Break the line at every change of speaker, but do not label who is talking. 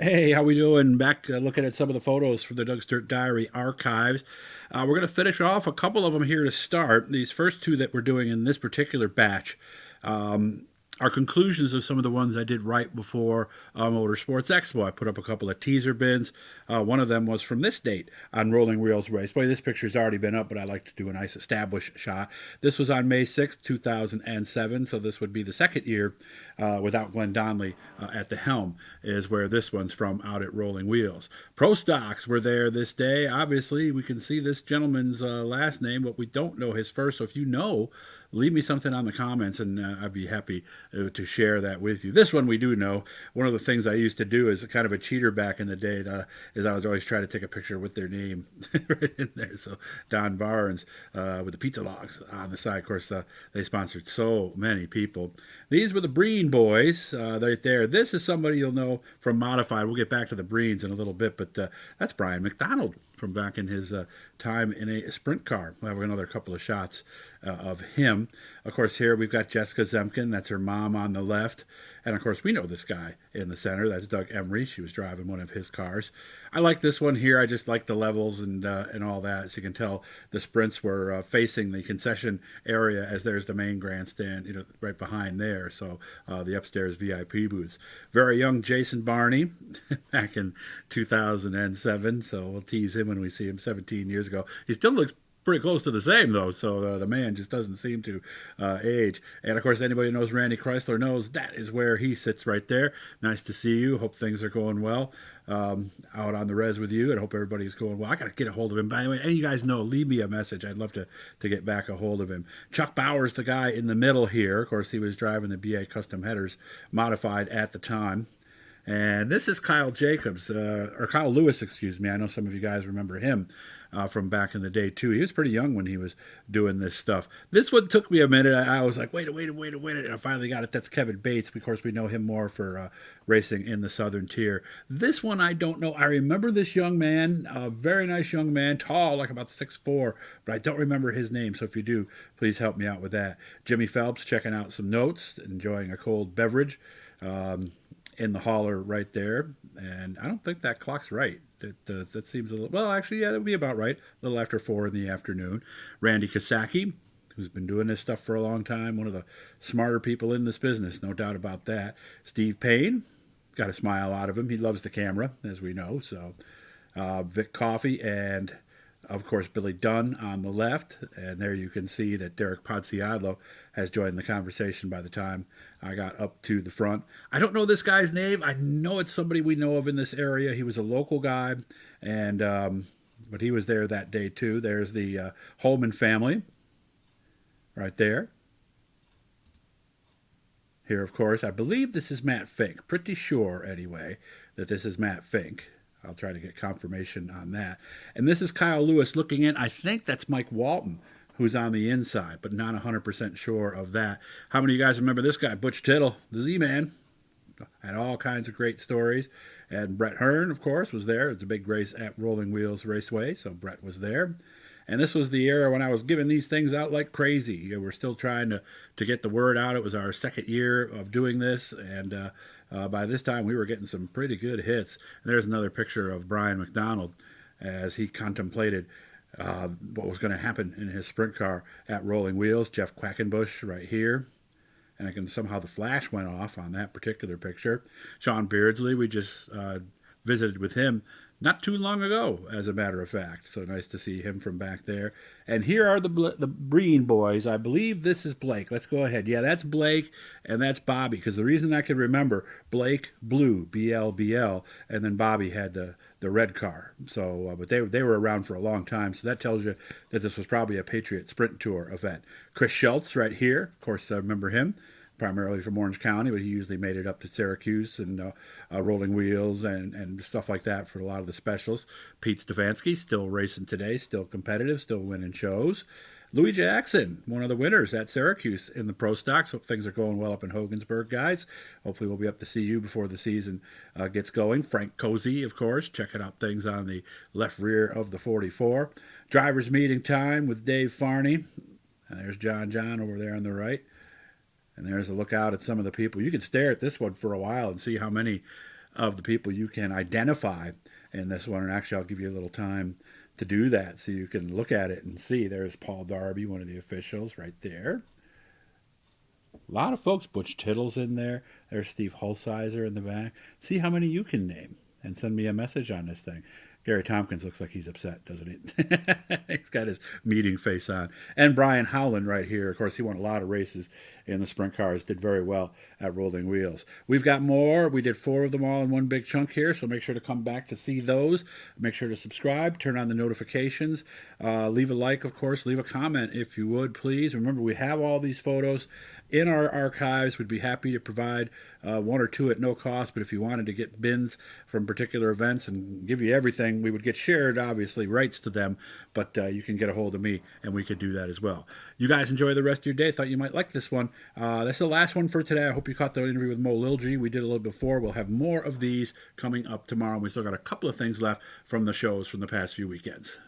Hey, how we doing? Back looking at some of the photos from the Doug's Dirt Diary archives. We're going to finish off a couple of them here to start. These first two that we're doing in this particular batch are conclusions of some of the ones I did right before Motorsports Expo. I put up a couple of teaser bins. One of them was from this date on Rolling Wheels Raceway. This picture's already been up, but I like to do a nice established shot. This was on May 6th, 2007, so this would be the second year without Glenn Donnelly at the helm, is where this one's from out at Rolling Wheels. Pro Stocks were there this day. Obviously, we can see this gentleman's last name, but we don't know his first, so if you know, leave me something on the comments and I'd be happy to share that with you. This one we do know. One of the things I used to do as kind of a cheater back in the day is I was always trying to take a picture with their name right in there. So Don Barnes with the pizza logs on the side. Of course, they sponsored so many people. These were the Breen boys right there. This is somebody you'll know from Modified. We'll get back to the Breens in a little bit, but that's Brian McDonald from back in his time in a sprint car. We'll have another couple of shots of him. Of course, here we've got Jessica Zemkin. That's her mom on the left. And, of course, we know this guy in the center. That's Doug Emery. She was driving one of his cars. I like this one here. I just like the levels and all that. As you can tell, the sprints were facing the concession area as there's the main grandstand, right behind there. So the upstairs VIP booths. Very young Jason Barney back in 2007. So we'll tease him when we see him 17 years ago. He still looks pretty close to the same, though, so the man just doesn't seem to age. And, of course, anybody who knows Randy Chrysler knows that is where he sits right there. Nice to see you. Hope things are going well out on the res with you, and hope everybody's going well. I got to get a hold of him. By the way, any of you guys know, leave me a message. I'd love to get back a hold of him. Chuck Bauer's the guy in the middle here. Of course, he was driving the BA Custom Headers Modified at the time. And this is Kyle Jacobs, or Kyle Lewis, excuse me. I know some of you guys remember him from back in the day, too. He was pretty young when he was doing this stuff. This one took me a minute. I was like, wait a minute. And I finally got it. That's Kevin Bates. Of course, we know him more for racing in the Southern Tier. This one, I don't know. I remember this young man, a very nice young man, tall, like about 6'4", but I don't remember his name. So if you do, please help me out with that. Jimmy Phelps checking out some notes, enjoying a cold beverage. In the hauler right there, and I don't think that clock's right. That seems a little, well, actually, yeah, that would be about right. A little after 4 in the afternoon. Randy Kosaki, who's been doing this stuff for a long time, one of the smarter people in this business, no doubt about that. Steve Payne, got a smile out of him. He loves the camera, as we know. So Vic Coffey and, of course, Billy Dunn on the left. And there you can see that Derek Ponziadlo has joined the conversation by the time I got up to the front. I don't know this guy's name. I know it's somebody we know of in this area. He was a local guy, and but he was there that day, too. There's the Holman family right there. Here, of course, I believe this is Matt Fink. Pretty sure, anyway, that this is Matt Fink. I'll try to get confirmation on that. And this is Kyle Lewis looking in. I think that's Mike Walton, who's on the inside, but not 100% sure of that. How many of you guys remember this guy, Butch Tittle, the Z-Man? Had all kinds of great stories. And Brett Hearn, of course, was there. It's a big race at Rolling Wheels Raceway, so Brett was there. And this was the era when I was giving these things out like crazy. We're still trying to get the word out. It was our second year of doing this, and by this time we were getting some pretty good hits. And there's another picture of Brian McDonald as he contemplated what was going to happen in his sprint car at Rolling Wheels. Jeff Quackenbush right here. And again, somehow the flash went off on that particular picture. Sean Beardsley, we just visited with him not too long ago, as a matter of fact. So nice to see him from back there. And here are the Breen boys. I believe this is Blake. Let's go ahead. Yeah, that's Blake, and that's Bobby. Because the reason I can remember, Blake blue, BLBL, and then Bobby had the red car. So, but they were around for a long time. So that tells you that this was probably a Patriot Sprint Tour event. Chris Schultz right here. Of course, I remember him. Primarily from Orange County, but he usually made it up to Syracuse and Rolling Wheels and stuff like that for a lot of the specials. Pete Stefanski, still racing today, still competitive, still winning shows. Louis Jackson, one of the winners at Syracuse in the Pro Stocks. Hope things are going well up in Hogansburg, guys. Hopefully we'll be up to see you before the season gets going. Frank Cozy, of course, checking out things on the left rear of the 44. Drivers meeting time with Dave Farney. And there's John over there on the right. And there's a look out at some of the people. You can stare at this one for a while and see how many of the people you can identify in this one. And actually, I'll give you a little time to do that so you can look at it and see. There's Paul Darby, one of the officials, right there. A lot of folks. Butch Tittle's in there. There's Steve Hulsizer in the back. See how many you can name and send me a message on this thing. Gary Tompkins looks like he's upset, doesn't he? He's got his meeting face on. And Brian Howland right here. Of course, he won a lot of races in the sprint cars, did very well at Rolling Wheels. We've got more. We did 4 of them all in one big chunk here, so make sure to come back to see those. Make sure to subscribe, turn on the notifications, leave a like, of course, leave a comment if you would, please. Remember, we have all these photos in our archives. We'd be happy to provide 1 or 2 at no cost, but if you wanted to get bins from particular events and give you everything, we would get shared, obviously, rights to them, but you can get a hold of me, and we could do that as well. You guys enjoy the rest of your day. Thought you might like this one. That's the last one for today. I hope you caught the interview with Mo Lilji. We did a little before. We'll have more of these coming up tomorrow. We still got a couple of things left from the shows from the past few weekends.